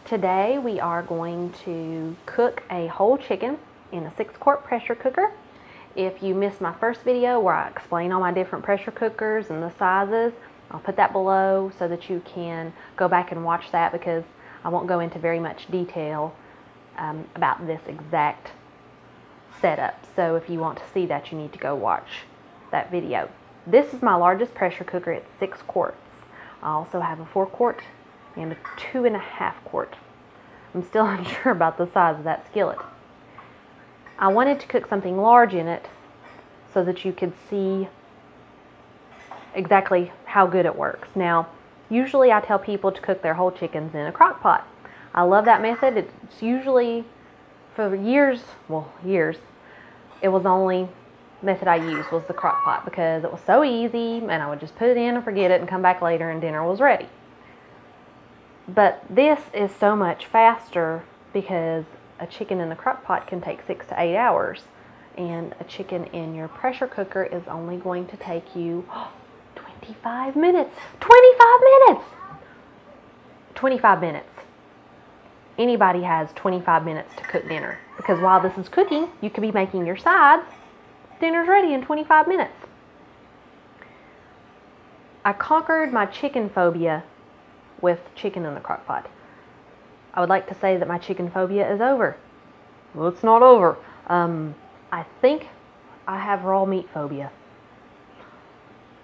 Today we are going to cook a whole chicken in a 6-quart pressure cooker. If you missed my first video where I explain all my different pressure cookers and the sizes, I'll put that below so that you can go back and watch that, because I won't go into very much detail about this exact setup. So if you want to see that, you need to go watch that video. This is my largest pressure cooker. It's 6 quarts. I also have a 4-quart and a 2.5-quart. I'm still unsure about the size of that skillet. I wanted to cook something large in it so that you could see exactly how good it works. Now, usually I tell people to cook their whole chickens in a crock pot. I love that method. It's usually, for years, it was the only method I used was the crock pot, because it was so easy and I would just put it in and forget it and come back later and dinner was ready. But this is so much faster because a chicken in the crock pot can take 6 to 8 hours, and a chicken in your pressure cooker is only going to take you 25 minutes. 25 minutes! 25 minutes. Anybody has 25 minutes to cook dinner, because while this is cooking, you could be making your sides. Dinner's ready in 25 minutes. I conquered my chicken phobia with chicken in the crock pot. I would like to say that my chicken phobia is over. Well, it's not over. I think I have raw meat phobia,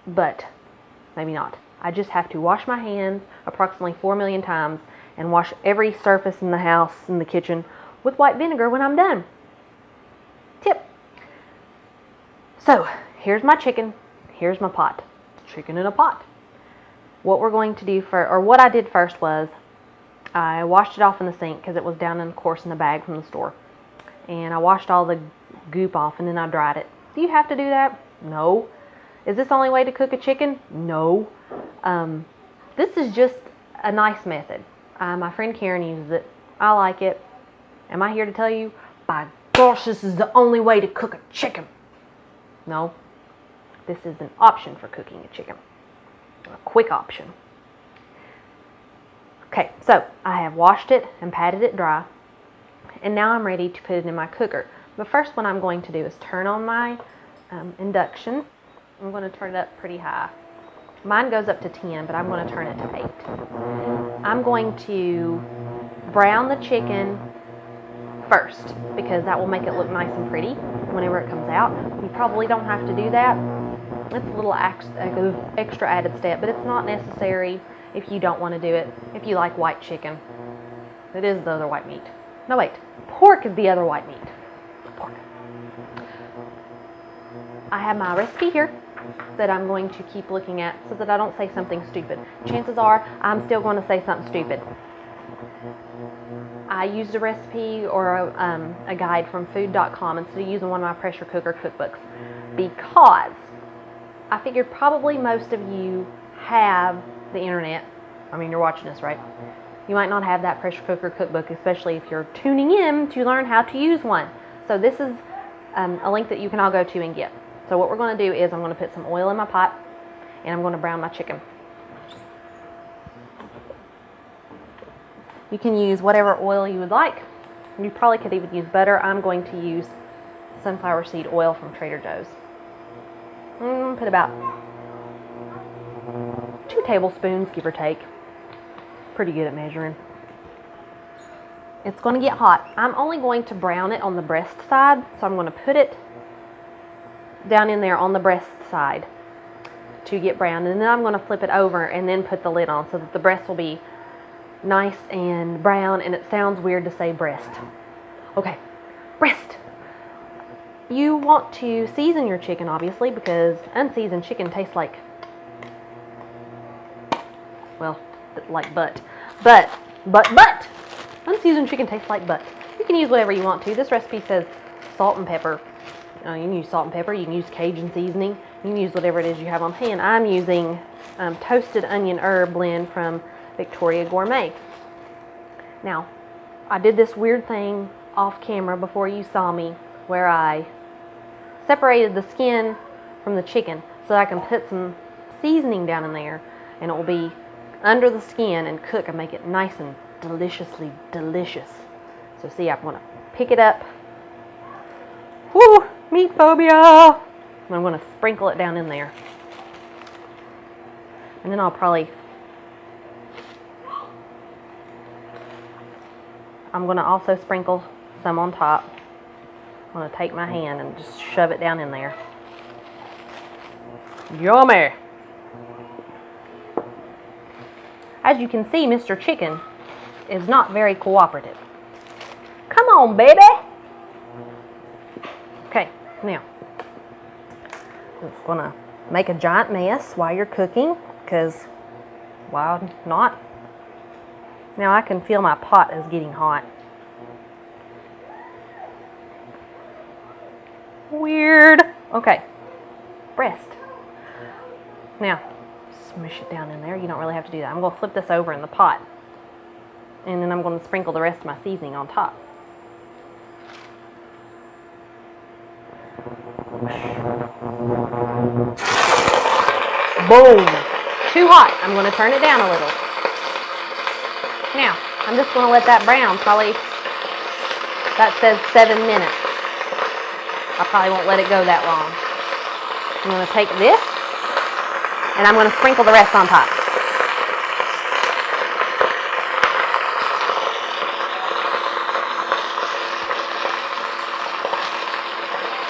but maybe not. I just have to wash my hands approximately 4 million times and wash every surface in the house, in the kitchen, with white vinegar when I'm done. Tip. So, here's my chicken. Here's my pot. Chicken in a pot. What we're going to do what I did first was I washed it off in the sink because it was down in the bag from the store. And I washed all the goop off and then I dried it. Do you have to do that? No. Is this the only way to cook a chicken? No. This is just a nice method. My friend Karen uses it. I like it. Am I here to tell you, by gosh, this is the only way to cook a chicken? No. This is an option for cooking a chicken. A quick option. Okay, so I have washed it and patted it dry, and now I'm ready to put it in my cooker. But first, what I'm going to do is turn on my induction. I'm going to turn it up pretty high. Mine goes up to 10, but I'm going to turn it to 8. I'm going to brown the chicken first, because that will make it look nice and pretty whenever it comes out. You probably don't have to do that. It's a little extra added step, but it's not necessary if you don't want to do it. If you like white chicken, it is the other white meat. No, wait, pork is the other white meat. Pork. I have my recipe here that I'm going to keep looking at so that I don't say something stupid. Chances are I'm still going to say something stupid. I used a recipe or a guide from food.com instead of using one of my pressure cooker cookbooks, because I figured probably most of you have the internet. I mean, you're watching this, right? You might not have that pressure cooker cookbook, especially if you're tuning in to learn how to use one. So this is a link that you can all go to and get. So what we're going to do is I'm going to put some oil in my pot, and I'm going to brown my chicken. You can use whatever oil you would like. You probably could even use butter. I'm going to use sunflower seed oil from Trader Joe's. Put about 2 tablespoons, give or take. Pretty good at measuring. It's going to get hot. I'm only going to brown it on the breast side, so I'm going to put it down in there on the breast side to get brown, and then I'm going to flip it over and then put the lid on so that the breast will be nice and brown, and it sounds weird to say breast. Okay, breast. You want to season your chicken, obviously, because unseasoned chicken tastes like, well, like butt. But, unseasoned chicken tastes like butt. You can use whatever you want to. This recipe says salt and pepper. You can use salt and pepper. You can use Cajun seasoning. You can use whatever it is you have on hand. I'm using toasted onion herb blend from Victoria Gourmet. Now, I did this weird thing off camera before you saw me, where I separated the skin from the chicken so I can put some seasoning down in there, and it will be under the skin and cook and make it nice and deliciously delicious. So see, I'm going to pick it up. Woo! Meat phobia! And I'm going to sprinkle it down in there. And then I'm going to also sprinkle some on top. I'm going to take my hand and just shove it down in there. Yummy! As you can see, Mr. Chicken is not very cooperative. Come on, baby! Okay, now, it's going to make a giant mess while you're cooking, because why not? Now I can feel my pot is getting hot. Weird. Okay, breast. Now, smush it down in there. You don't really have to do that. I'm going to flip this over in the pot. And then I'm going to sprinkle the rest of my seasoning on top. Boom! Too hot. I'm going to turn it down a little. Now, I'm just going to let that brown probably, that says 7 minutes. I probably won't let it go that long. I'm going to take this, and I'm going to sprinkle the rest on top.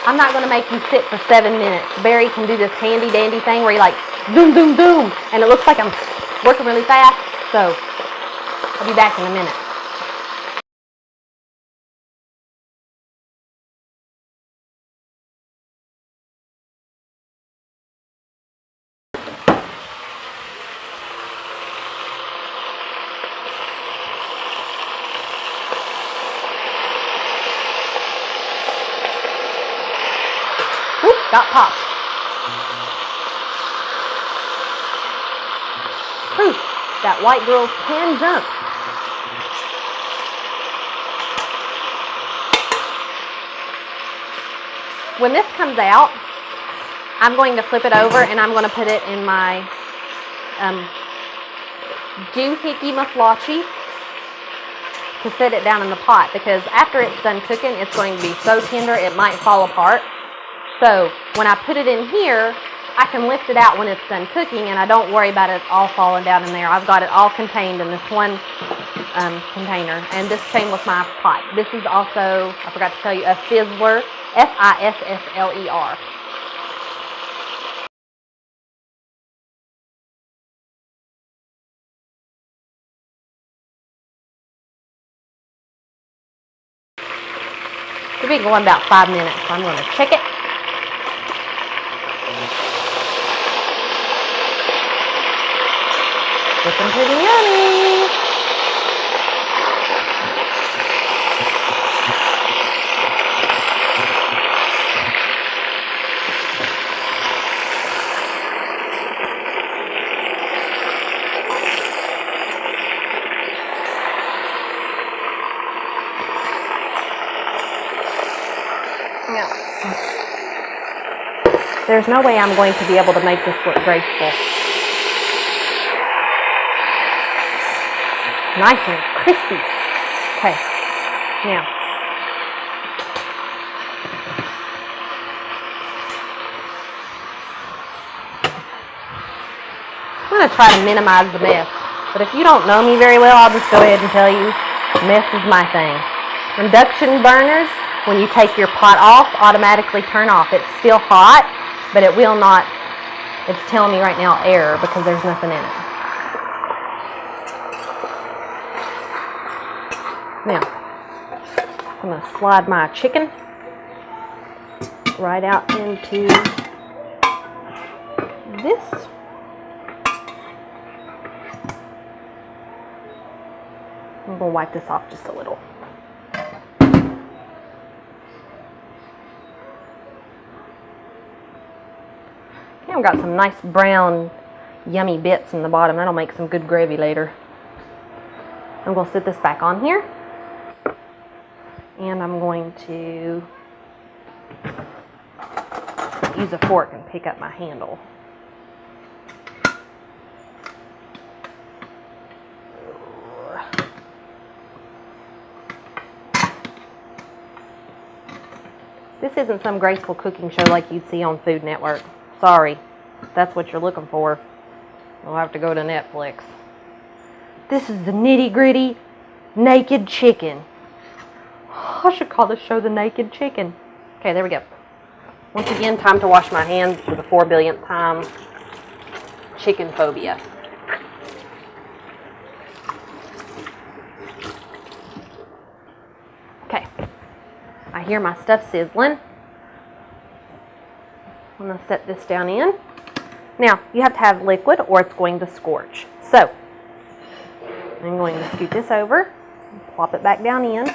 I'm not going to make you sit for 7 minutes. Barry can do this handy dandy thing where he like, zoom, zoom, zoom, and it looks like I'm working really fast. So, I'll be back in a minute. Oop, got popped. Proof that white girls can jump. When this comes out, I'm going to flip it over and I'm going to put it in my doohickey maflachi to set it down in the pot, because after it's done cooking, it's going to be so tender it might fall apart. So when I put it in here, I can lift it out when it's done cooking and I don't worry about it all falling down in there. I've got it all contained in this one container, and this came with my pot. This is also, I forgot to tell you, a Fizzler, F-I-S-S-L-E-R. It'll be going about 5 minutes, so I'm going to check it. Looking pretty yummy. Yeah. There's no way I'm going to be able to make this look graceful. Nice and crispy. Okay, now I'm going to try to minimize the mess, but if you don't know me very well, I'll just go ahead and tell you, mess is my thing. Induction burners, when you take your pot off, automatically turn off. It's still hot, but it will not, it's telling me right now error because there's nothing in it. Now, I'm going to slide my chicken right out into this. I'm going to wipe this off just a little. Okay, I've got some nice brown, yummy bits in the bottom. That'll make some good gravy later. I'm going to set this back on here. And I'm going to use a fork and pick up my handle. This isn't some graceful cooking show like you'd see on Food Network. Sorry, if that's what you're looking for. We'll have to go to Netflix. This is the nitty-gritty naked chicken. I should call this show the Naked Chicken. Okay, there we go. Once again, time to wash my hands for the 4 billionth time. Chicken phobia. Okay, I hear my stuff sizzling. I'm going to set this down in. Now, you have to have liquid or it's going to scorch. So, I'm going to scoot this over, plop it back down in.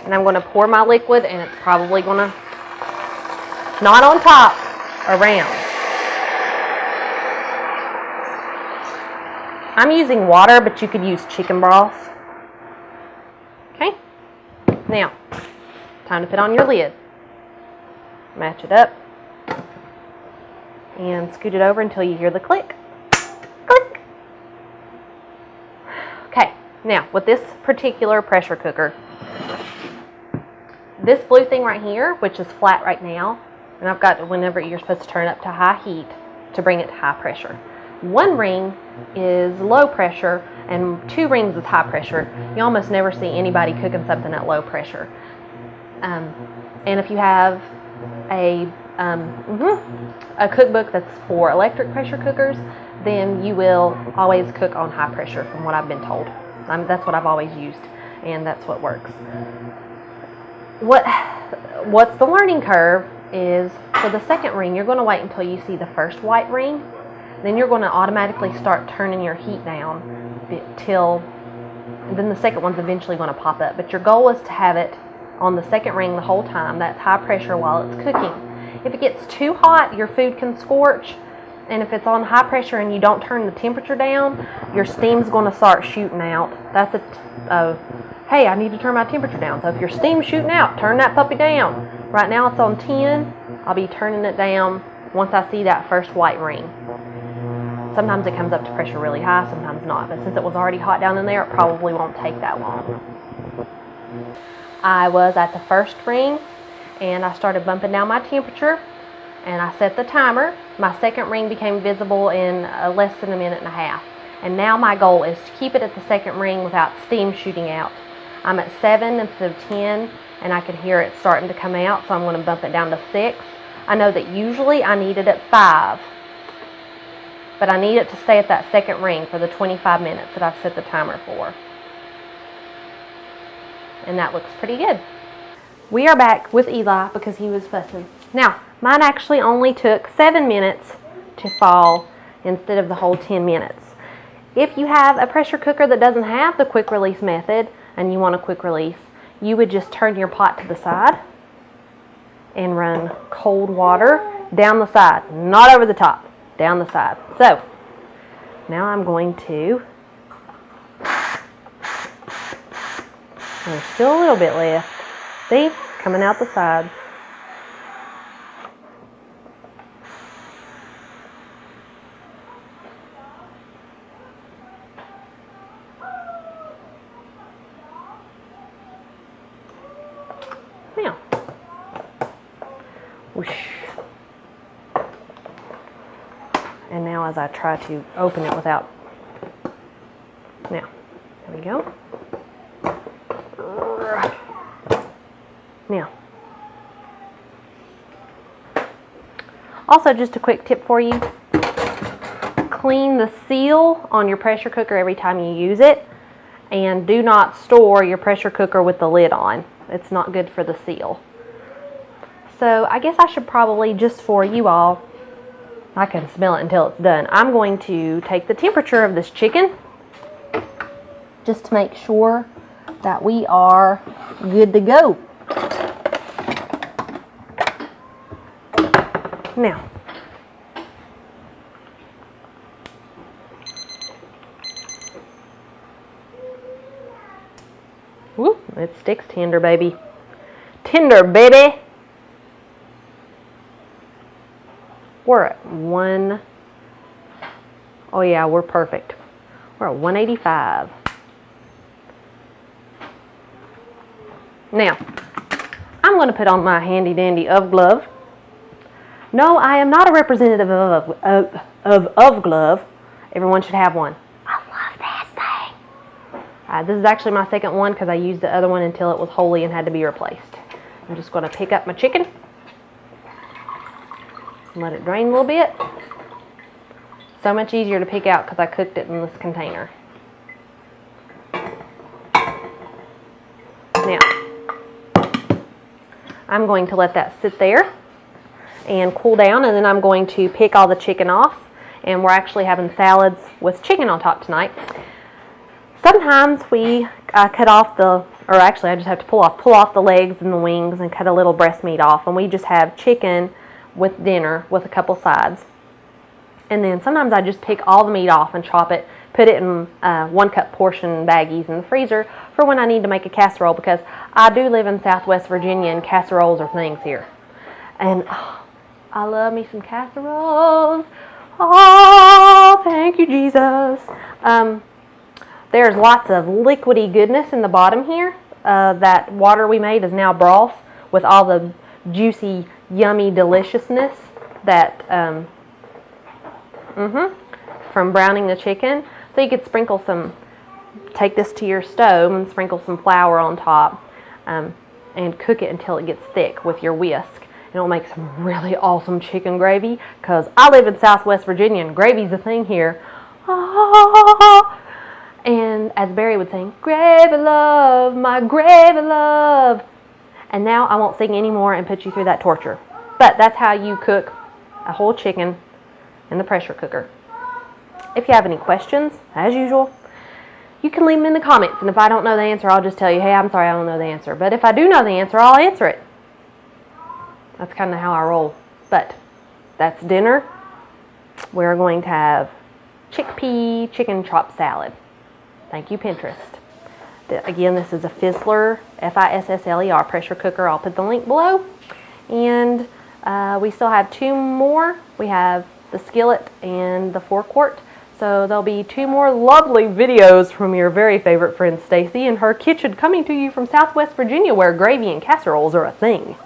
And I'm going to pour my liquid, and it's probably going to, not on top, around. I'm using water, but you could use chicken broth. Okay, now, time to put on your lid. Match it up, and scoot it over until you hear the click. Click. Okay, now, with this particular pressure cooker, this blue thing right here, which is flat right now, and I've got whenever you're supposed to turn it up to high heat to bring it to high pressure. One ring is low pressure and 2 rings is high pressure. You almost never see anybody cooking something at low pressure. And if you have a cookbook that's for electric pressure cookers, then you will always cook on high pressure from what I've been told. That's what I've always used, and that's what works. What's the learning curve is for the second ring, you're going to wait until you see the first white ring. Then you're going to automatically start turning your heat down and then the second one's eventually going to pop up. But your goal is to have it on the second ring the whole time. That's high pressure while it's cooking. If it gets too hot, your food can scorch. And if it's on high pressure and you don't turn the temperature down, your steam's going to start shooting out. That's hey, I need to turn my temperature down. So if your steam's shooting out, turn that puppy down. Right now it's on 10. I'll be turning it down once I see that first white ring. Sometimes it comes up to pressure really high, sometimes not. But since it was already hot down in there, it probably won't take that long. I was at the first ring, and I started bumping down my temperature, and I set the timer. My second ring became visible in less than a minute and a half. And now my goal is to keep it at the second ring without steam shooting out. I'm at 7 instead of 10, and I can hear it starting to come out, so I'm going to bump it down to 6. I know that usually I need it at 5, but I need it to stay at that second ring for the 25 minutes that I've set the timer for. And that looks pretty good. We are back with Eli because he was fussing. Now, mine actually only took 7 minutes to fall instead of the whole 10 minutes. If you have a pressure cooker that doesn't have the quick release method and you want a quick release, you would just turn your pot to the side and run cold water down the side, not over the top, down the side. So, now I'm going to, there's still a little bit left. See, it's coming out the side. Now, whoosh. And now as I try to open it without, now, there we go. Now, also just a quick tip for you, clean the seal on your pressure cooker every time you use it, and do not store your pressure cooker with the lid on. It's not good for the seal. So I guess I should probably, just for you all, I can smell it until it's done. I'm going to take the temperature of this chicken just to make sure that we are good to go. Now, whoop, it sticks tender, baby. Tender, baby. We're at 1, oh yeah, we're perfect. We're at 185. Now, I'm going to put on my handy dandy of glove. No, I am not a representative of glove. Everyone should have one. I love this thing. This is actually my second one because I used the other one until it was holey and had to be replaced. I'm just going to pick up my chicken. Let it drain a little bit. So much easier to pick out because I cooked it in this container. Now, I'm going to let that sit there and cool down, and then I'm going to pick all the chicken off, and we're actually having salads with chicken on top tonight. Sometimes we cut off or actually I just have to pull off the legs and the wings and cut a little breast meat off, and we just have chicken with dinner with a couple sides. And then sometimes I just pick all the meat off and chop it, put it in 1 cup portion baggies in the freezer for when I need to make a casserole, because I do live in Southwest Virginia and casseroles are things here. And I love me some casseroles. Oh, thank you, Jesus. There's lots of liquidy goodness in the bottom here. That water we made is now broth with all the juicy, yummy deliciousness that from browning the chicken. So you could sprinkle take this to your stove and sprinkle some flour on top and cook it until it gets thick with your whisk. And it'll make some really awesome chicken gravy, because I live in Southwest Virginia and gravy's a thing here. Oh, and as Barry would sing, gravy love, my gravy love. And now I won't sing anymore and put you through that torture. But that's how you cook a whole chicken in the pressure cooker. If you have any questions, as usual, you can leave them in the comments. And if I don't know the answer, I'll just tell you, hey, I'm sorry, I don't know the answer. But if I do know the answer, I'll answer it. That's kind of how I roll. But that's dinner. We're going to have chickpea chicken chop salad. Thank you, Pinterest. Again, this is a Fizzler, F-I-S-S-L-E-R pressure cooker. I'll put the link below. And we still have 2 more. We have the skillet and the 4-quart. So there'll be 2 more lovely videos from your very favorite friend Stacy and her kitchen, coming to you from Southwest Virginia, where gravy and casseroles are a thing.